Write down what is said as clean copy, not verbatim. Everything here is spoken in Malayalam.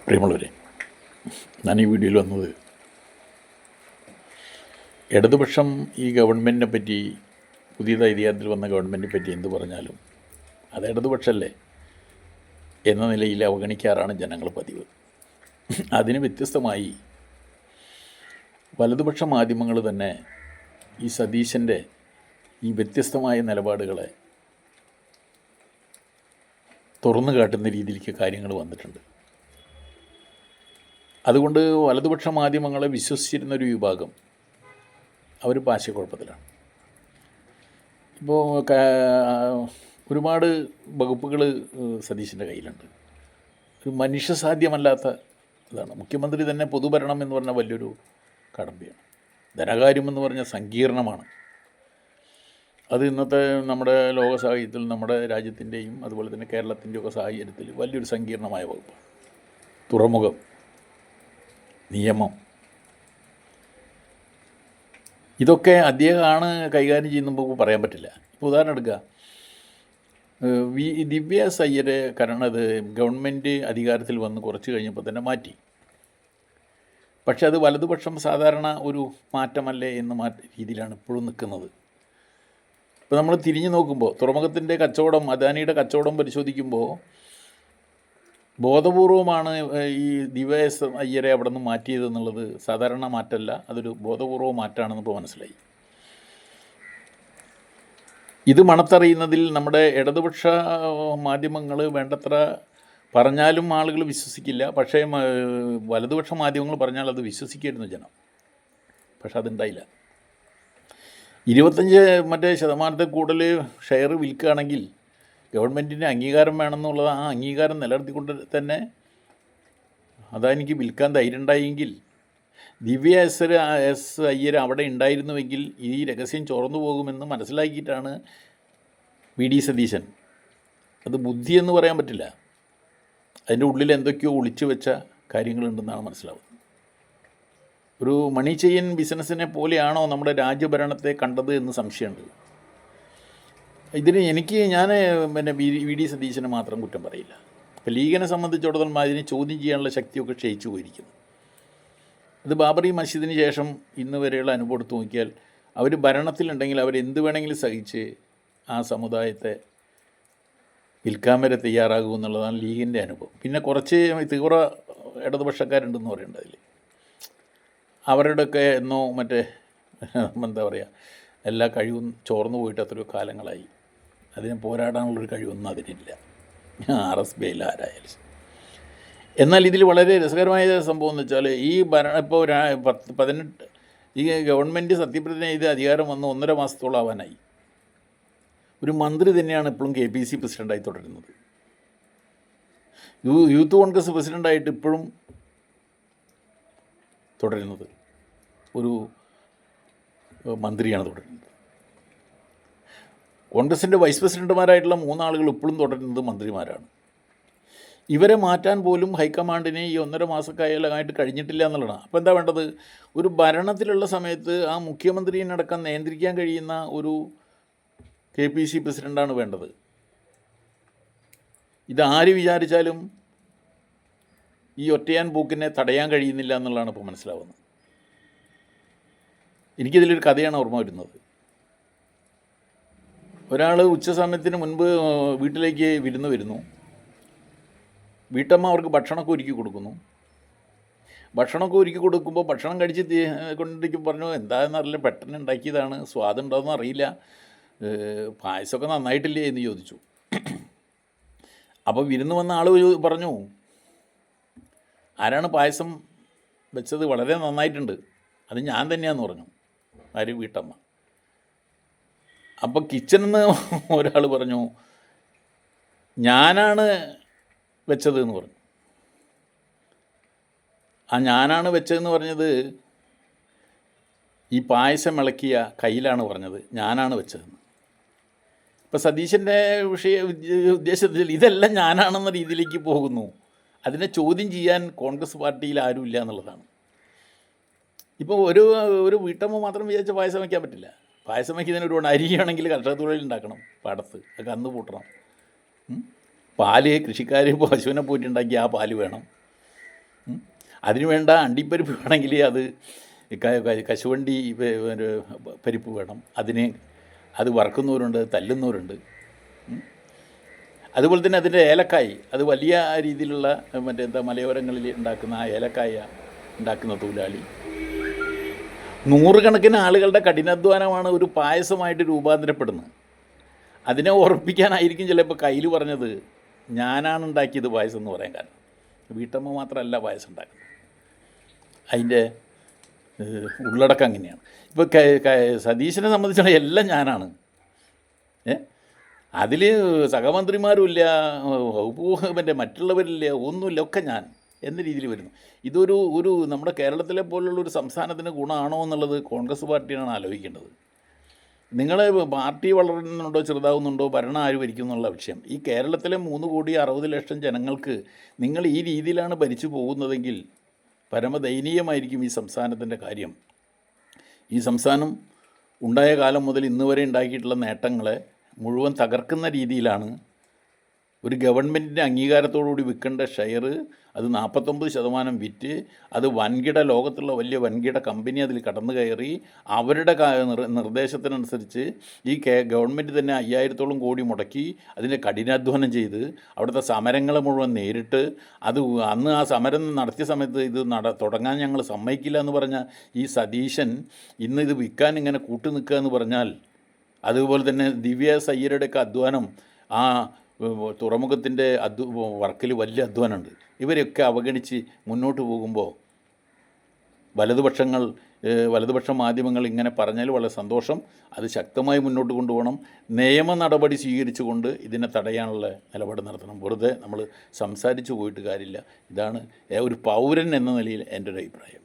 പ്രിയമുള്ളവരെ, ഞാൻ ഈ വീഡിയോയിൽ വന്നത് ഇടതുപക്ഷം ഈ ഗവൺമെൻറ്റിനെ പറ്റി, പുതിയതായി അധികാരത്തിൽ വന്ന ഗവൺമെൻറ്റിനെ പറ്റി എന്ത് പറഞ്ഞാലും അത് ഇടതുപക്ഷമല്ലേ എന്ന നിലയിൽ അവഗണിക്കാറാണ് ജനങ്ങൾ പതിവ്. അതിന് വ്യത്യസ്തമായി വലതുപക്ഷ മാധ്യമങ്ങൾ തന്നെ ഈ സതീശൻ്റെ ഈ വ്യത്യസ്തമായ നിലപാടുകളെ തുറന്നു കാട്ടുന്ന രീതിയിലേക്ക് കാര്യങ്ങൾ വന്നിട്ടുണ്ട്. അതുകൊണ്ട് വലതുപക്ഷ മാധ്യമങ്ങളെ വിശ്വസിച്ചിരുന്നൊരു വിഭാഗം അവരിപ്പോൾ ആശയക്കുഴപ്പത്തിലാണ്. ഇപ്പോൾ ഒരുപാട് വകുപ്പുകൾ സതീശൻ്റെ കയ്യിലുണ്ട്. ഒരു മനുഷ്യസാധ്യമല്ലാത്ത ഇതാണ്. മുഖ്യമന്ത്രി തന്നെ പൊതുഭരണം എന്ന് പറഞ്ഞാൽ വലിയൊരു കടമ്പയാണ്. ധനകാര്യം എന്ന് പറഞ്ഞാൽ സങ്കീർണമാണ്. അത് ഇന്നത്തെ നമ്മുടെ ലോക സാഹചര്യത്തിൽ, നമ്മുടെ രാജ്യത്തിൻ്റെയും അതുപോലെ തന്നെ കേരളത്തിൻ്റെയൊക്കെ സാഹചര്യത്തിൽ വലിയൊരു സങ്കീർണമായ വകുപ്പാണ്. തുറമുഖം, നിയമം, ഇതൊക്കെ അദ്ദേഹമാണ് കൈകാര്യം ചെയ്യുമ്പോൾ പറയാൻ പറ്റില്ല. ഇപ്പോൾ ഉദാഹരണം എടുക്കുക, ദിവ്യ എസ് അയ്യരെ അത് ഗവൺമെൻറ് അധികാരത്തിൽ വന്ന് കുറച്ച് കഴിഞ്ഞപ്പോൾ തന്നെ മാറ്റി. പക്ഷെ അത് വലതുപക്ഷം സാധാരണ ഒരു മാറ്റമല്ലേ എന്ന രീതിയിലാണ് ഇപ്പോഴും നിൽക്കുന്നത്. ഇപ്പോൾ നമ്മൾ തിരിഞ്ഞു നോക്കുമ്പോൾ തുറമുഖത്തിൻ്റെ കച്ചവടം, അദാനിയുടെ കച്ചവടം പരിശോധിക്കുമ്പോൾ ബോധപൂർവമാണ് ഈ ദിവ്യ എസ് അയ്യരെ അവിടെ നിന്ന് മാറ്റിയതെന്നുള്ളത്. സാധാരണ മാറ്റമല്ല, അതൊരു ബോധപൂർവ മാറ്റമാണെന്ന് ഇപ്പോൾ മനസ്സിലായി. ഇത് മണത്തറിയുന്നതിൽ നമ്മുടെ ഇടതുപക്ഷ മാധ്യമങ്ങൾ വേണ്ടത്ര പറഞ്ഞാലും ആളുകൾ വിശ്വസിക്കില്ല. പക്ഷേ വലതുപക്ഷ മാധ്യമങ്ങൾ പറഞ്ഞാൽ അത് വിശ്വസിക്കായിരുന്നു ജനം. പക്ഷെ അതുണ്ടായില്ല. 25% കൂടുതൽ ഷെയർ വിൽക്കുകയാണെങ്കിൽ ഗവൺമെൻറ്റിൻ്റെ അംഗീകാരം വേണമെന്നുള്ളത്, ആ അംഗീകാരം നിലനിർത്തിക്കൊണ്ട് തന്നെ അദാനിക്ക് വിൽക്കാൻ ധൈര്യം ഉണ്ടായെങ്കിൽ, ദിവ്യ എസ് അയ്യർ അവിടെ ഉണ്ടായിരുന്നുവെങ്കിൽ ഈ രഹസ്യം ചോർന്നു പോകുമെന്ന് മനസ്സിലാക്കിയിട്ടാണ് വി.ഡി. സതീശൻ. അത് ബുദ്ധിയെന്ന് പറയാൻ പറ്റില്ല, അതിൻ്റെ ഉള്ളിൽ എന്തൊക്കെയോ ഒളിച്ചു വെച്ച കാര്യങ്ങളുണ്ടെന്നാണ് മനസ്സിലാവുന്നത്. ഒരു മണി ചെയിൻ ബിസിനസ്സിനെ പോലെയാണോ നമ്മുടെ രാജ്യഭരണത്തെ കണ്ടത് എന്ന് സംശയമുണ്ട്. ഇതിന് ഞാൻ വി.ഡി. സതീശനെ മാത്രം കുറ്റം പറയില്ല. ഇപ്പോൾ ലീഗിനെ സംബന്ധിച്ചിടത്തോളം അതിനെ ചോദ്യം ചെയ്യാനുള്ള ശക്തിയൊക്കെ ക്ഷയിച്ചു പോയിരിക്കുന്നു. ഇത് ബാബറി മസ്ജിദിന് ശേഷം ഇന്ന് വരെയുള്ള അനുഭവം എടുത്ത് നോക്കിയാൽ അവർ ഭരണത്തിലുണ്ടെങ്കിൽ അവരെന്ത് വേണമെങ്കിലും സഹിച്ച് ആ സമുദായത്തെ വിൽക്കാൻ വരെ തയ്യാറാകുമെന്നുള്ളതാണ് ലീഗിൻ്റെ അനുഭവം. പിന്നെ കുറച്ച് തീവ്ര ഇടതുപക്ഷക്കാരുണ്ടെന്ന് പറയുന്നുണ്ട്. അതിൽ അവരുടെയൊക്കെ എന്നോ എന്താ പറയുക, എല്ലാ കഴിവും ചോർന്നു പോയിട്ട് അത്രയോ കാലങ്ങളായി. അതിനെ പോരാടാനുള്ളൊരു കഴിവൊന്നും അതിനില്ല, RSB ആരായാലും. എന്നാൽ ഇതിൽ വളരെ രസകരമായ സംഭവം എന്ന് വെച്ചാൽ ഈ ഇപ്പോൾ 18 ഈ ഗവൺമെൻറ് സത്യപ്രതിജ്ഞ ചെയ്ത് അധികാരം വന്ന് 1.5 മാസത്തോളം ആവാനായി. ഒരു മന്ത്രി തന്നെയാണ് ഇപ്പോഴും KPC പ്രസിഡൻ്റായി തുടരുന്നത്. യൂത്ത് കോൺഗ്രസ് പ്രസിഡൻ്റായിട്ട് ഇപ്പോഴും തുടരുന്നത് ഒരു മന്ത്രിയാണ് തുടരുന്നത്. കോൺഗ്രസിൻ്റെ വൈസ് പ്രസിഡന്റുമാരായിട്ടുള്ള 3 ആളുകൾ ഇപ്പോഴും തുടരുന്നത് മന്ത്രിമാരാണ്. ഇവരെ മാറ്റാൻ പോലും ഹൈക്കമാൻഡിന് ഈ 1.5 മാസക്കാലമായിട്ട് കഴിഞ്ഞിട്ടില്ല എന്നുള്ളതാണ്. അപ്പോൾ എന്താ വേണ്ടത്? ഒരു ഭരണത്തിലുള്ള സമയത്ത് ആ മുഖ്യമന്ത്രിയെന്നടക്കം നിയന്ത്രിക്കാൻ കഴിയുന്ന ഒരു KPC പ്രസിഡൻ്റാണ് വേണ്ടത്. ഇതാര് വിചാരിച്ചാലും ഈ ഒറ്റയാൻ പോക്കിനെ തടയാൻ കഴിയുന്നില്ല എന്നുള്ളതാണ് ഇപ്പോൾ മനസ്സിലാവുന്നത്. എനിക്കിതിലൊരു കഥയാണ് ഓർമ്മ വരുന്നത്. ഒരാൾ ഉച്ചസമയത്തിന് മുൻപ് വീട്ടിലേക്ക് വിരുന്ന് വരുന്നു. വീട്ടമ്മ അവർക്ക് ഭക്ഷണമൊക്കെ ഒരുക്കി കൊടുക്കുന്നു. ഭക്ഷണമൊക്കെ ഒരുക്കി കൊടുക്കുമ്പോൾ ഭക്ഷണം കഴിച്ച് കൊണ്ടിരിക്കും പറഞ്ഞു, എന്താണെന്നറിയില്ല, പെട്ടെന്ന് ഉണ്ടാക്കിയതാണ്, സ്വാദുണ്ടോയെന്ന് അറിയില്ല, പായസമൊക്കെ നന്നായിട്ടില്ലേ എന്ന് ചോദിച്ചു. അപ്പോൾ വിരുന്ന് വന്ന ആൾ പറഞ്ഞു, ആരാണ് പായസം വെച്ചത്? വളരെ നന്നായിട്ടുണ്ട്, അത് ഞാൻ തന്നെയാണെന്ന് പറഞ്ഞു. ആര്? വീട്ടമ്മ. അപ്പോൾ കിച്ചണിൽ നിന്ന് ഒരാൾ പറഞ്ഞു, ഞാനാണ് വെച്ചത് എന്ന് പറഞ്ഞു. ആ ഞാനാണ് വെച്ചതെന്ന് പറഞ്ഞത് ഈ പായസം ഇളക്കിയ കയ്യിലാണ് പറഞ്ഞത്, ഞാനാണ് വെച്ചതെന്ന്. ഇപ്പോൾ സതീശൻ്റെ ഉദ്ദേശത്തിൽ ഇതെല്ലാം ഞാനാണെന്ന രീതിയിലേക്ക് പോകുന്നു. അതിനെ ചോദ്യം ചെയ്യാൻ കോൺഗ്രസ് പാർട്ടിയിൽ ആരുമില്ല എന്നുള്ളതാണ്. ഇപ്പോൾ ഒരു വീട്ടമ്മ മാത്രം വിചാരിച്ച പായസം വയ്ക്കാൻ പറ്റില്ല. പായസം വയ്ക്കുന്നതിന് ഒരുപാട് അരിയാണെങ്കിൽ കർഷകത്തൊഴിൽ ഉണ്ടാക്കണം, പാടത്ത് കന്ന് പൂട്ടണം. പാല് കൃഷിക്കാർ പശുവിനെ പോയിട്ടുണ്ടാക്കി ആ പാല് വേണം. അതിന് വേണ്ട അണ്ടിപ്പരിപ്പ് വേണമെങ്കിൽ അത് കശുവണ്ടി ഒരു പരിപ്പ് വേണം. അത് വറക്കുന്നവരുണ്ട്, തല്ലുന്നവരുണ്ട്. അതുപോലെ തന്നെ അതിൻ്റെ ഏലക്കായ്, അത് വലിയ രീതിയിലുള്ള മലയോരങ്ങളിൽ ഉണ്ടാക്കുന്ന ആ ഏലക്കായ ഉണ്ടാക്കുന്ന തൊഴിലാളി. നൂറുകണക്കിന് ആളുകളുടെ കഠിനാധ്വാനമാണ് ഒരു പായസമായിട്ട് രൂപാന്തരപ്പെടുന്നത്. അതിനെ ഓർപ്പിക്കാനായിരിക്കും ചിലപ്പോൾ കയ്യിൽ പറഞ്ഞത് ഞാനാണ് ഉണ്ടാക്കിയത് പായസം എന്ന് പറയാൻ കാരണം. വീട്ടമ്മ മാത്രമല്ല പായസം ഉണ്ടാക്കുന്നത്, അതിൻ്റെ ഉള്ളടക്കം അങ്ങനെയാണ്. ഇപ്പോൾ സതീശനെ സംബന്ധിച്ചാണ് എല്ലാം ഞാനാണ്. അതിൽ സഹമന്ത്രിമാരുമില്ല, വകുപ്പ് മറ്റുള്ളവരില്ല, ഒന്നുമില്ല, ഒക്കെ ഞാൻ എന്ന രീതിയിൽ വരുന്നു. ഇതൊരു നമ്മുടെ കേരളത്തിലെ പോലുള്ളൊരു സംസ്ഥാനത്തിന് ഗുണമാണോ എന്നുള്ളത് കോൺഗ്രസ് പാർട്ടിയാണ് ആലോചിക്കേണ്ടത്. നിങ്ങൾ പാർട്ടി വളരുന്നുണ്ടോ ചെറുതാവുന്നുണ്ടോ, ഭരണം ആര് ഭരിക്കും എന്നുള്ള വിഷയം. ഈ കേരളത്തിലെ 3,60,00,000 ജനങ്ങൾക്ക് നിങ്ങൾ ഈ രീതിയിലാണ് ഭരിച്ചു പോകുന്നതെങ്കിൽ പരമദയനീയമായിരിക്കും ഈ സംസ്ഥാനത്തിൻ്റെ കാര്യം. ഈ സംസ്ഥാനം ഉണ്ടായ കാലം മുതൽ ഇന്ന് വരെ ഉണ്ടാക്കിയിട്ടുള്ള നേട്ടങ്ങളെ മുഴുവൻ തകർക്കുന്ന രീതിയിലാണ് ഒരു ഗവൺമെൻറ്റിൻ്റെ അംഗീകാരത്തോടുകൂടി വിൽക്കേണ്ട ഷെയർ അത് 49% വിറ്റ് അത് ലോകത്തുള്ള വലിയ വൻകിട കമ്പനി അതിൽ കടന്നു കയറി അവരുടെ നിർദ്ദേശത്തിനനുസരിച്ച് ഈ ഗവൺമെൻറ് തന്നെ 5,000-ഓളം കോടി മുടക്കി അതിൻ്റെ കഠിനാധ്വാനം ചെയ്ത് അവിടുത്തെ സമരങ്ങൾ മുഴുവൻ നേരിട്ട് അന്ന് ആ സമരം നടത്തിയ സമയത്ത് ഇത് തുടങ്ങാൻ ഞങ്ങൾ സമ്മതിക്കില്ല എന്ന് പറഞ്ഞ ഈ സതീശൻ ഇന്ന് ഇത് വിൽക്കാൻ ഇങ്ങനെ കൂട്ടു നിൽക്കുക എന്ന് പറഞ്ഞാൽ, അതുപോലെ തന്നെ ദിവ്യ സയ്യരുടെയൊക്കെ അധ്വാനം ആ തുറമുഖത്തിൻ്റെ വർക്കിൽ വലിയ അധ്വാനമുണ്ട്. ഇവരെയൊക്കെ അവഗണിച്ച് മുന്നോട്ട് പോകുമ്പോൾ വലതുപക്ഷ മാധ്യമങ്ങൾ ഇങ്ങനെ പറഞ്ഞാൽ വളരെ സന്തോഷം. അത് ശക്തമായി മുന്നോട്ട് കൊണ്ടുപോകണം. നിയമ നടപടി സ്വീകരിച്ചുകൊണ്ട് ഇതിനെ തടയാനുള്ള നിലപാട് നടത്തണം. വെറുതെ നമ്മൾ സംസാരിച്ചു പോയിട്ട് കാര്യമില്ല. ഇതാണ് ഒരു പൗരൻ എന്ന നിലയിൽ എൻ്റെ ഒരു അഭിപ്രായം.